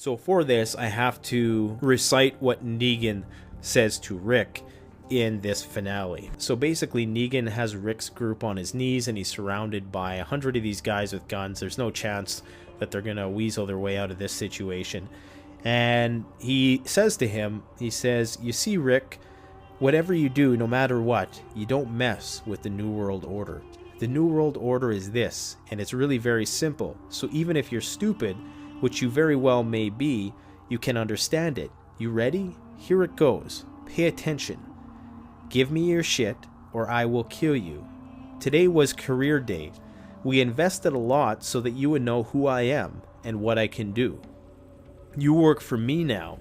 So for this, I have to recite what Negan says to Rick in this finale. So basically, Negan has Rick's group on his knees, and he's surrounded by 100 of these guys with guns. There's no chance that they're going to weasel their way out of this situation. And he says to him, he says, "You see, Rick, whatever you do, no matter what, you don't mess with the New World Order. The New World Order is this, and it's really very simple. So even if you're stupid, which you very well may be, you can understand it. You ready? Here it goes. Pay attention. Give me your shit, or I will kill you. Today was career day. We invested a lot so that you would know who I am and what I can do. You work for me now.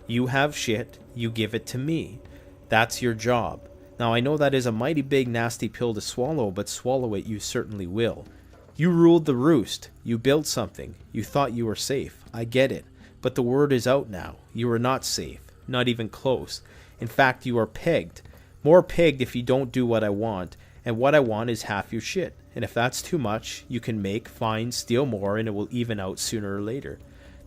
You have shit, you give it to me. That's your job. Now I know that is a mighty big nasty pill to swallow, but swallow it you certainly will. You ruled the roost. You built something. You thought you were safe. I get it. But the word is out now. You are not safe. Not even close. In fact, you are pegged. More pegged if you don't do what I want. And what I want is half your shit. And if that's too much, you can make, find, steal more, and it will even out sooner or later.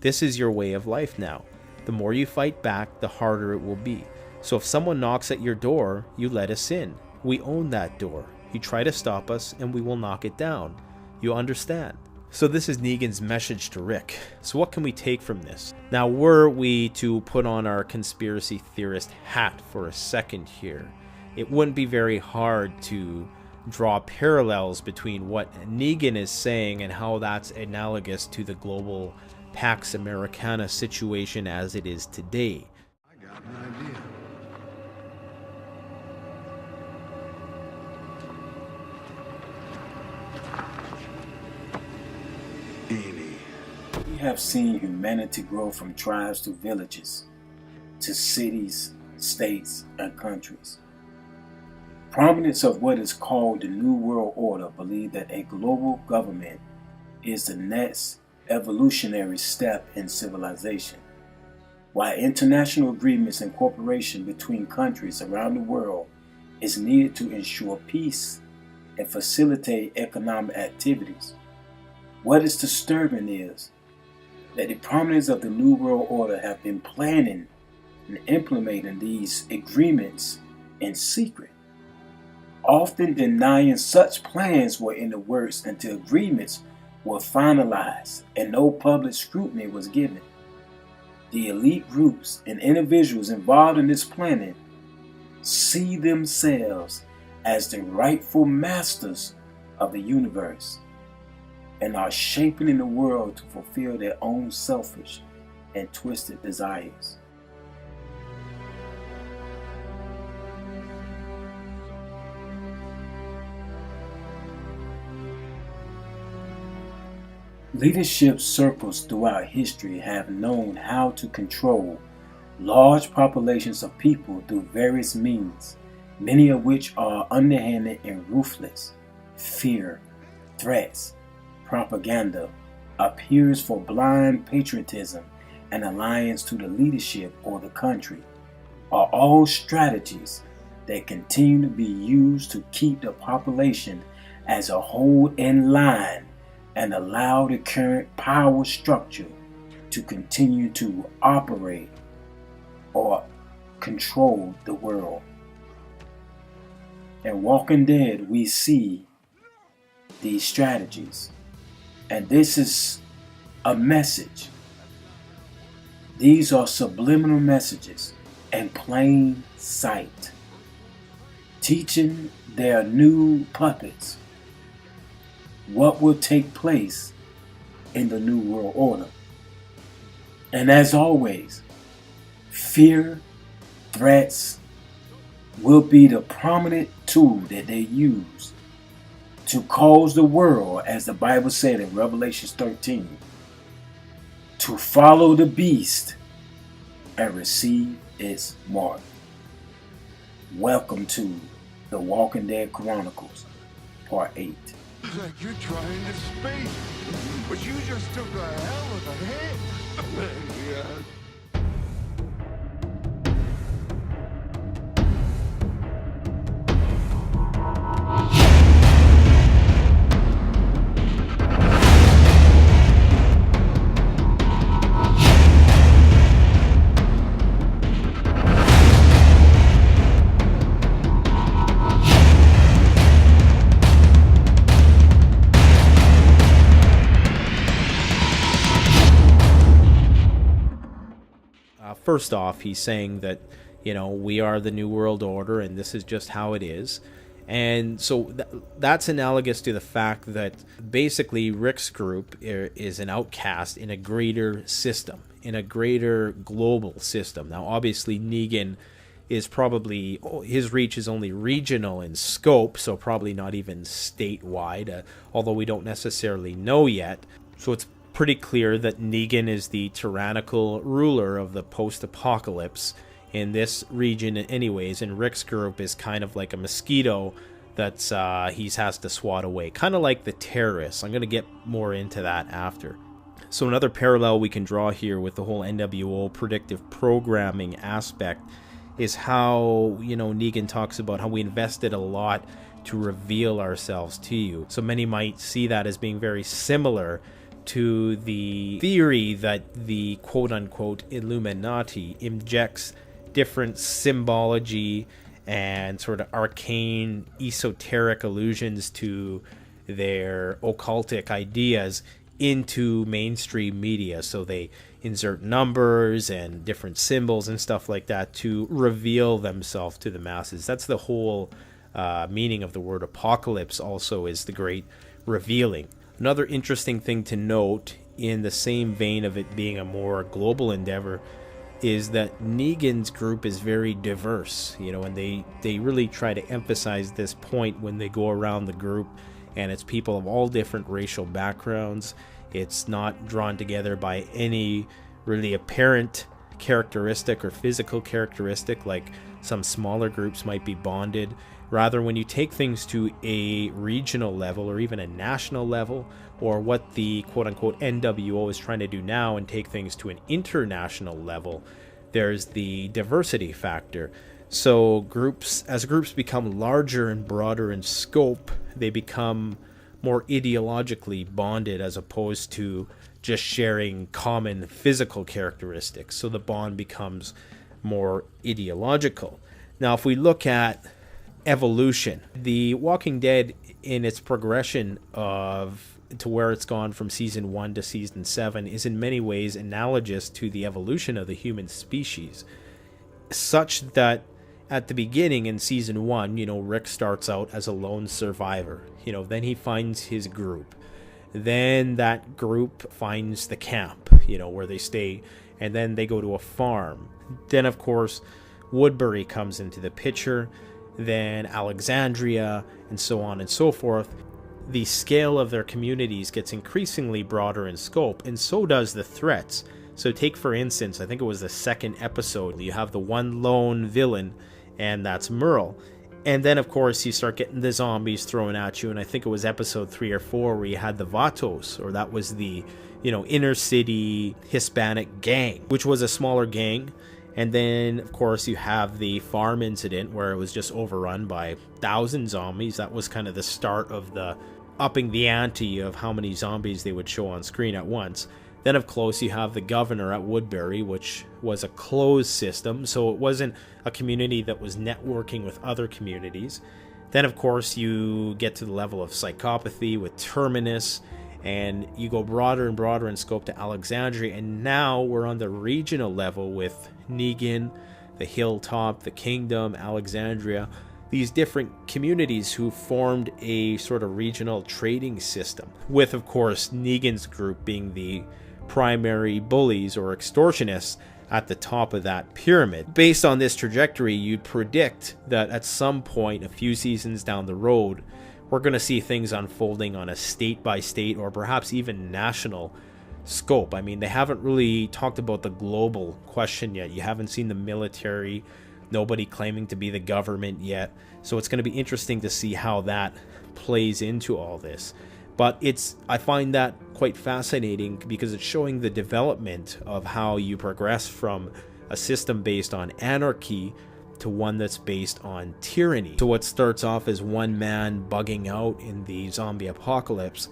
This is your way of life now. The more you fight back, the harder it will be. So if someone knocks at your door, you let us in. We own that door. You try to stop us, and we will knock it down. You understand? So this is Negan's message to Rick. So what can we take from this? Now, were we to put on our conspiracy theorist hat for a second here, it wouldn't be very hard to draw parallels between what Negan is saying and how that's analogous to the global Pax Americana situation as it is today. I got an idea. We have seen humanity grow from tribes to villages, to cities, states, and countries. Prominents of what is called the New World Order believe that a global government is the next evolutionary step in civilization. While international agreements and cooperation between countries around the world is needed to ensure peace and facilitate economic activities, what is disturbing is that the prominents of the New World Order have been planning and implementing these agreements in secret, often denying such plans were in the works until agreements were finalized and no public scrutiny was given. The elite groups and individuals involved in this planning see themselves as the rightful masters of the universe and are shaping the world to fulfill their own selfish and twisted desires. Leadership circles throughout history have known how to control large populations of people through various means, many of which are underhanded and ruthless. Fear, threats, propaganda, appears for blind patriotism, and alliance to the leadership or the country are all strategies that continue to be used to keep the population as a whole in line and allow the current power structure to continue to operate or control the world. In Walking Dead, we see these strategies. And this is a message. These are subliminal messages in plain sight, teaching their new puppets what will take place in the New World Order. And as always, fear, threats will be the prominent tool that they use to cause the world, as the Bible said in Revelation 13, to follow the beast and receive its mark. Welcome to The Walking Dead Chronicles, Part 8. Like you're trying to speak, but you just took a hell of a hit. Yeah. First off, he's saying that, we are the New World Order and this is just how it is. And so that's analogous to the fact that basically Rick's group is an outcast in a greater system, in a greater global system. Now, obviously, Negan is probably, his reach is only regional in scope, so probably not even statewide, although we don't necessarily know yet. So it's pretty clear that Negan is the tyrannical ruler of the post-apocalypse in this region anyways, and Rick's group is kind of like a mosquito that he has to swat away, kind of like the terrorists. I'm going to get more into that after. So another parallel we can draw here with the whole NWO predictive programming aspect is how, Negan talks about how we invested a lot to reveal ourselves to you. So many might see that as being very similar to the theory that the quote-unquote Illuminati injects different symbology and sort of arcane, esoteric allusions to their occultic ideas into mainstream media. So they insert numbers and different symbols and stuff like that to reveal themselves to the masses. That's the whole meaning of the word apocalypse, also, is the great revealing. Another interesting thing to note, in the same vein of it being a more global endeavor, is that Negan's group is very diverse, and they really try to emphasize this point when they go around the group, and it's people of all different racial backgrounds. It's not drawn together by any really apparent characteristic or physical characteristic like some smaller groups might be bonded. Rather, when you take things to a regional level or even a national level, or what the quote-unquote NWO is trying to do now and take things to an international level, there's the diversity factor. So as groups become larger and broader in scope, they become more ideologically bonded as opposed to just sharing common physical characteristics. So the bond becomes more ideological. Now, if we look at evolution, The Walking Dead, in its progression to where it's gone from season 1 to season 7, is in many ways analogous to the evolution of the human species, such that at the beginning in season 1, Rick starts out as a lone survivor. Then he finds his group. Then that group finds the camp, where they stay, and then they go to a farm. Then, of course, Woodbury comes into the picture, then Alexandria, and so on and so forth. The scale of their communities gets increasingly broader in scope, and so does the threats. So take, for instance, I think it was the second episode, you have the one lone villain, and that's Merle. And then, of course, you start getting the zombies thrown at you, and I think it was episode 3 or 4 where you had the Vatos, or that was the, inner city Hispanic gang, which was a smaller gang. And then, of course, you have the farm incident where it was just overrun by 1,000 zombies. That was kind of the start of the upping the ante of how many zombies they would show on screen at once. Then, of course, you have the governor at Woodbury, which was a closed system, so it wasn't a community that was networking with other communities. Then, of course, you get to the level of psychopathy with Terminus, and you go broader and broader in scope to Alexandria, and now we're on the regional level with Negan, the Hilltop, the Kingdom, Alexandria, these different communities who formed a sort of regional trading system, with, of course, Negan's group being the primary bullies or extortionists at the top of that pyramid. Based on this trajectory, you'd predict that at some point, a few seasons down the road, we're going to see things unfolding on a state-by-state or perhaps even national scope. I mean, they haven't really talked about the global question yet. You haven't seen the military, nobody claiming to be the government yet. So it's going to be interesting to see how that plays into all this. But I find that quite fascinating because it's showing the development of how you progress from a system based on anarchy to one that's based on tyranny. So what starts off as one man bugging out in the zombie apocalypse,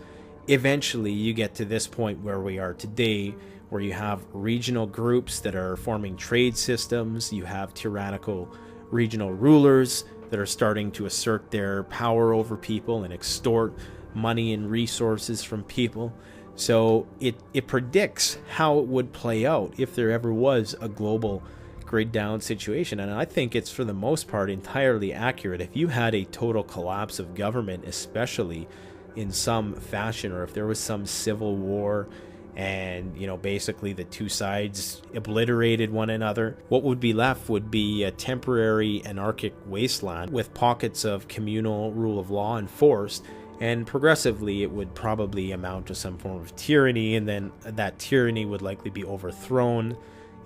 eventually you get to this point where we are today, where you have regional groups that are forming trade systems, you have tyrannical regional rulers that are starting to assert their power over people and extort money and resources from people. So it predicts how it would play out if there ever was a global grid down situation. And I think it's for the most part entirely accurate. If you had a total collapse of government, especially in some fashion, or if there was some civil war and, basically the two sides obliterated one another, what would be left would be a temporary anarchic wasteland with pockets of communal rule of law enforced. And progressively, it would probably amount to some form of tyranny, and then that tyranny would likely be overthrown,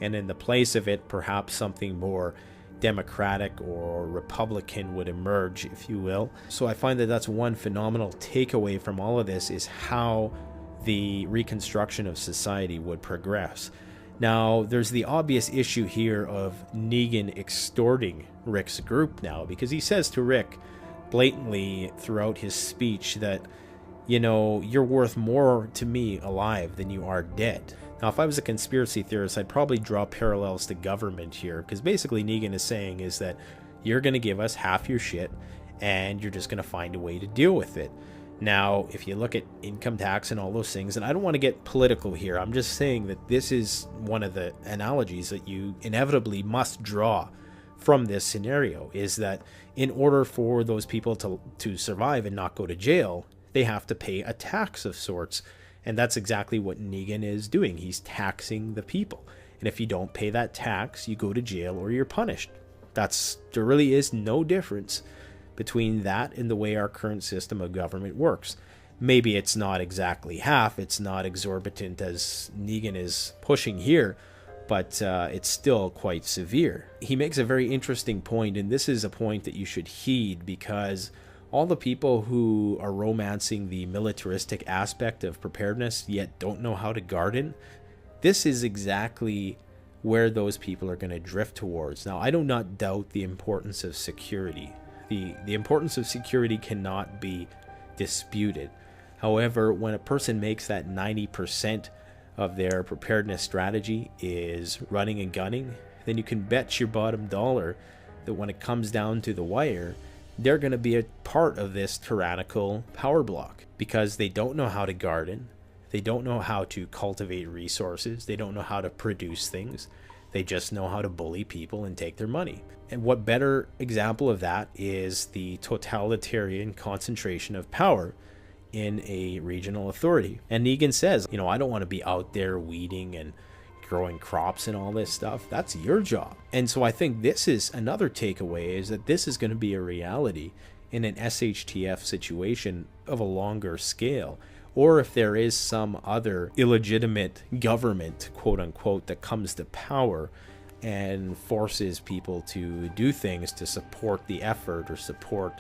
and in the place of it, perhaps something more democratic or republican would emerge, if you will. So I find that that's one phenomenal takeaway from all of this, is how the reconstruction of society would progress. Now, there's the obvious issue here of Negan extorting Rick's group now, because he says to Rick blatantly throughout his speech that, you're worth more to me alive than you are dead. Now, if I was a conspiracy theorist, I'd probably draw parallels to government here, because basically Negan is saying is that you're going to give us half your shit, and you're just going to find a way to deal with it. Now, if you look at income tax and all those things, and I don't want to get political here, I'm just saying that this is one of the analogies that you inevitably must draw from this scenario, is that in order for those people to survive and not go to jail, they have to pay a tax of sorts. And that's exactly what Negan is doing. He's taxing the people. And if you don't pay that tax, you go to jail or you're punished. There really is no difference between that and the way our current system of government works. Maybe it's not exactly half, it's not exorbitant as Negan is pushing here, but it's still quite severe. He makes a very interesting point, and this is a point that you should heed, because all the people who are romancing the militaristic aspect of preparedness yet don't know how to garden, this is exactly where those people are going to drift towards. Now, I do not doubt the importance of security. The importance of security cannot be disputed. However, when a person makes that 90% of their preparedness strategy is running and gunning, then you can bet your bottom dollar that when it comes down to the wire, they're going to be a part of this tyrannical power block, because they don't know how to garden, they don't know how to cultivate resources, they don't know how to produce things, they just know how to bully people and take their money. And what better example of that is the totalitarian concentration of power in a regional authority. And Negan says, I don't want to be out there weeding and growing crops and all this stuff. That's your job. And so I think this is another takeaway, is that this is going to be a reality in an SHTF situation of a longer scale. Or if there is some other illegitimate government, quote unquote, that comes to power and forces people to do things to support the effort or support,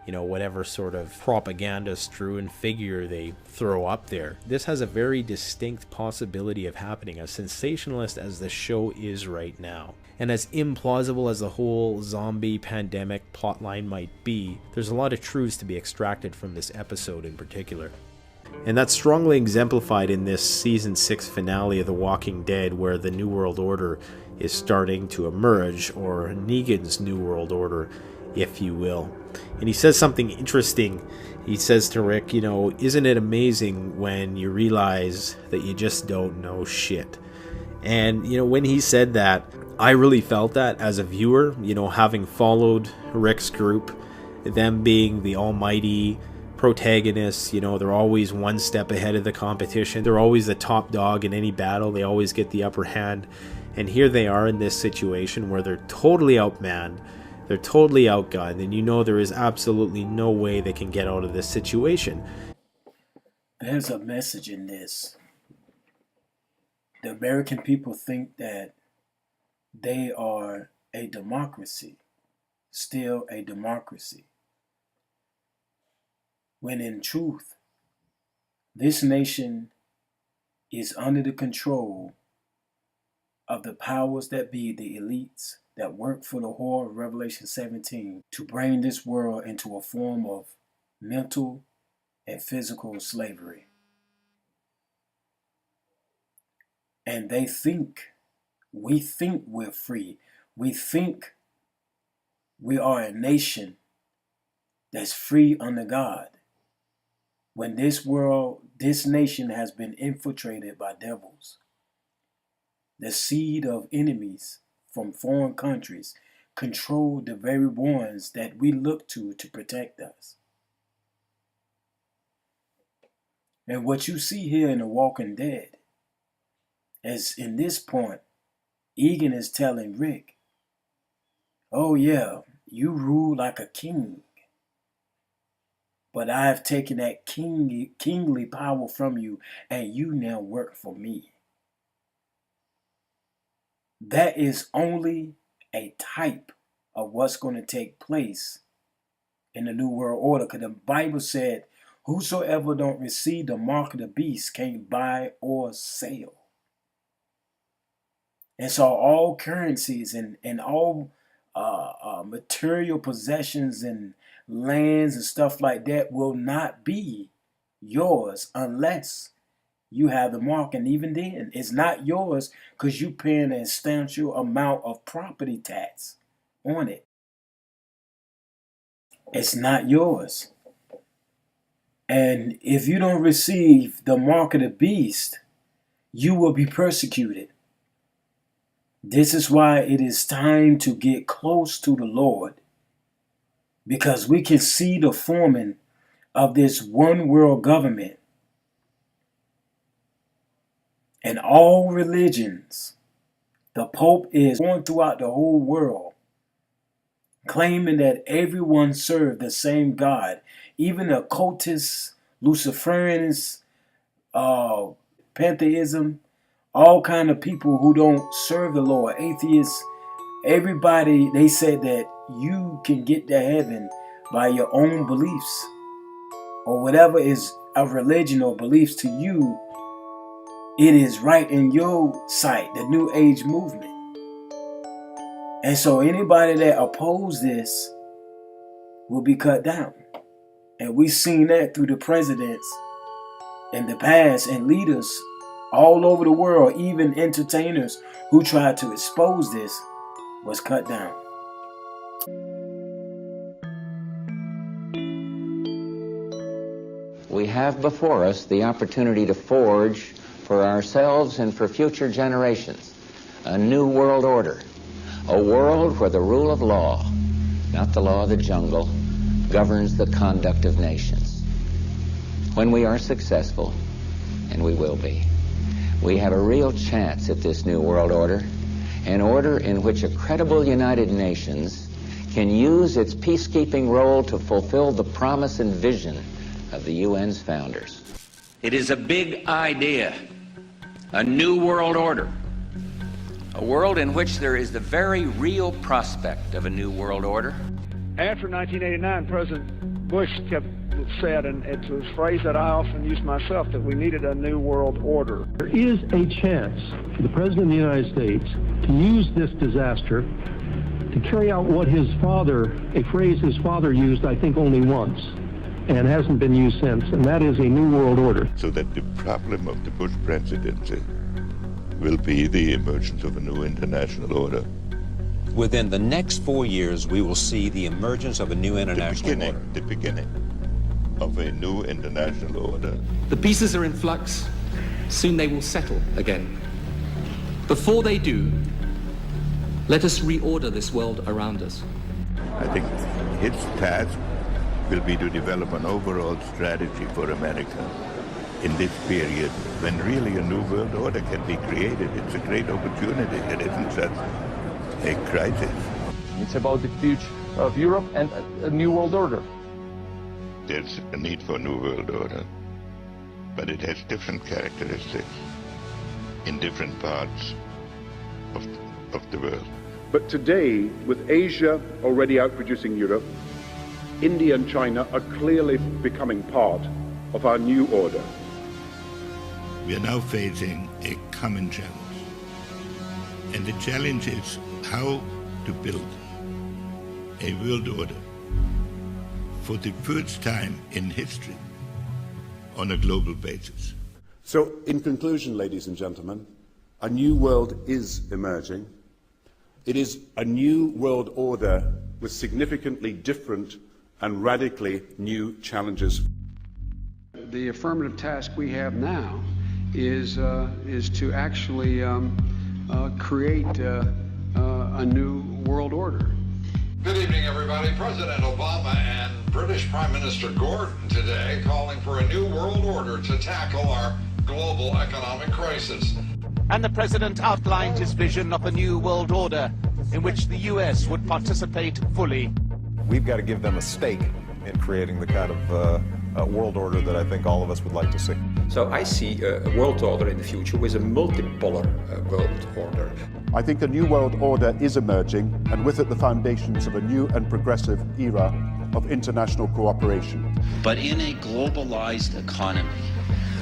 whatever sort of propaganda strewn figure they throw up there. This has a very distinct possibility of happening, as sensationalist as the show is right now. And as implausible as the whole zombie pandemic plotline might be, there's a lot of truths to be extracted from this episode in particular. And that's strongly exemplified in this season 6 finale of The Walking Dead, where the New World Order is starting to emerge, or Negan's New World Order, if you will. And he says something interesting. He says to Rick, isn't it amazing when you realize that you just don't know shit? And, when he said that, I really felt that as a viewer, having followed Rick's group, them being the almighty protagonists, they're always one step ahead of the competition. They're always the top dog in any battle. They always get the upper hand. And here they are in this situation where they're totally outmanned. They're totally outgunned, and there is absolutely no way they can get out of this situation. There's a message in this. The American people think that they are a democracy, still a democracy, when in truth, this nation is under the control of the powers that be, the elites that work for the whore of Revelation 17 to bring this world into a form of mental and physical slavery. And we think we're free. We think we are a nation that's free under God. when this nation has been infiltrated by devils. The seed of enemies from foreign countries control the very ones that we look to protect us. And what you see here in The Walking Dead is, in this point, Egan is telling Rick, oh yeah, you rule like a king, but I have taken that kingly power from you, and you now work for me. That is only a type of what's going to take place in the New World Order, because the Bible said, whosoever don't receive the mark of the beast can't buy or sell. And so all currencies and all material possessions and lands and stuff like that will not be yours unless you have the mark. And even then, it's not yours because you're paying a substantial amount of property tax on it. It's not yours. And if you don't receive the mark of the beast, you will be persecuted. This is why it is time to get close to the Lord, because we can see the forming of this one world government. And all religions, the Pope is going throughout the whole world, claiming that everyone served the same God, even the occultists, Luciferians, pantheism, all kind of people who don't serve the Lord, atheists, everybody, they said that you can get to heaven by your own beliefs, or whatever is a religion or beliefs to you. It is right in your sight, the New Age movement. And so anybody that opposes this will be cut down. And we've seen that through the presidents in the past and leaders all over the world, even entertainers who tried to expose this was cut down. We have before us the opportunity to forge for ourselves and for future generations a new world order, a world where the rule of law, not the law of the jungle, governs the conduct of nations. When we are successful, and we will be, we have a real chance at this new world order, an order in which a credible United Nations can use its peacekeeping role to fulfill the promise and vision of the UN's founders. It is a big idea, a new world order, a world in which there is the very real prospect of a new world order. After 1989, President Bush said, and it's a phrase that I often use myself, that we needed a new world order. There is a chance for the President of the United States to use this disaster to carry out what his father, a phrase his father used, I think, only once, and hasn't been used since, and that is a new world order. So that the problem of the Bush presidency will be the emergence of a new international order. Within the next 4 years, we will see the emergence of a new international order. The beginning of a new international order. The pieces are in flux. Soon they will settle again. Before they do, let us reorder this world around us. I think his task will be to develop an overall strategy for America in this period when really a new world order can be created. It's a great opportunity. It isn't just a crisis. It's about the future of Europe and a new world order. There's a need for a new world order, but it has different characteristics in different parts of the world. But today, with Asia already outproducing Europe, India and China are clearly becoming part of our new order. We are now facing a common challenge. And the challenge is how to build a world order for the first time in history on a global basis. So, in conclusion, ladies and gentlemen, a new world is emerging. It is a new world order with significantly different and radically new challenges. the affirmative task we have now is to actually create a new world order. Good evening, everybody. President Obama and British Prime Minister Gordon today calling for a new world order to tackle our global economic crisis. And the president outlined his vision of a new world order in which the U.S. would participate fully. We've got to give them a stake in creating the kind of world order that I think all of us would like to see. So I see a world order in the future with a multipolar world order. I think a new world order is emerging, and with it the foundations of a new and progressive era of international cooperation. But in a globalized economy,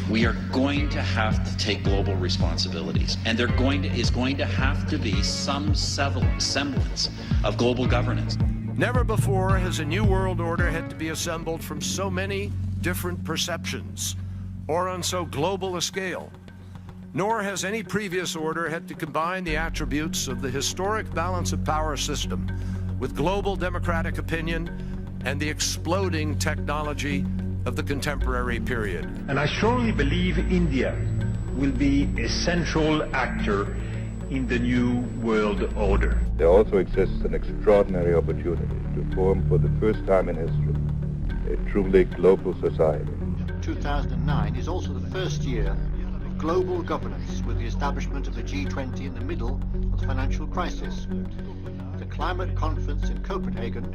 we are going to have to take global responsibilities, and there is going to have to be some semblance of global governance. Never before has a new world order had to be assembled from so many different perceptions, or on so global a scale. Nor has any previous order had to combine the attributes of the historic balance of power system with global democratic opinion and the exploding technology of the contemporary period. And I strongly believe India will be a central actor in the new world order. There also exists an extraordinary opportunity to form for the first time in history a truly global society. 2009 is also the first year of global governance, with the establishment of the G20 in the middle of the financial crisis. The climate conference in Copenhagen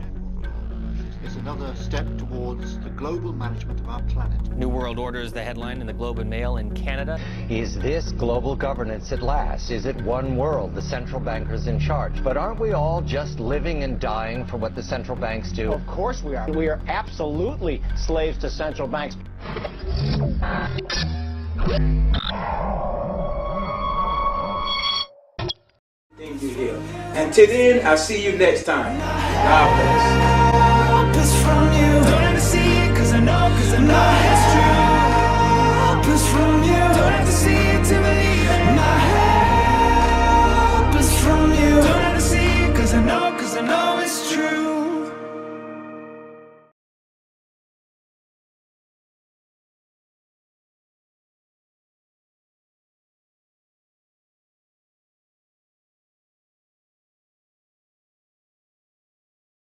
is another step towards the global management of our planet. New World Order is the headline in the Globe and Mail in Canada. Is this global governance at last? Is it one world, the central bankers in charge? But aren't we all just living and dying for what the central banks do? Of course we are. We are absolutely slaves to central banks. Until then, I'll see you next time. God bless. From you. Don't ever see it, 'cause I know, 'cause I'm not.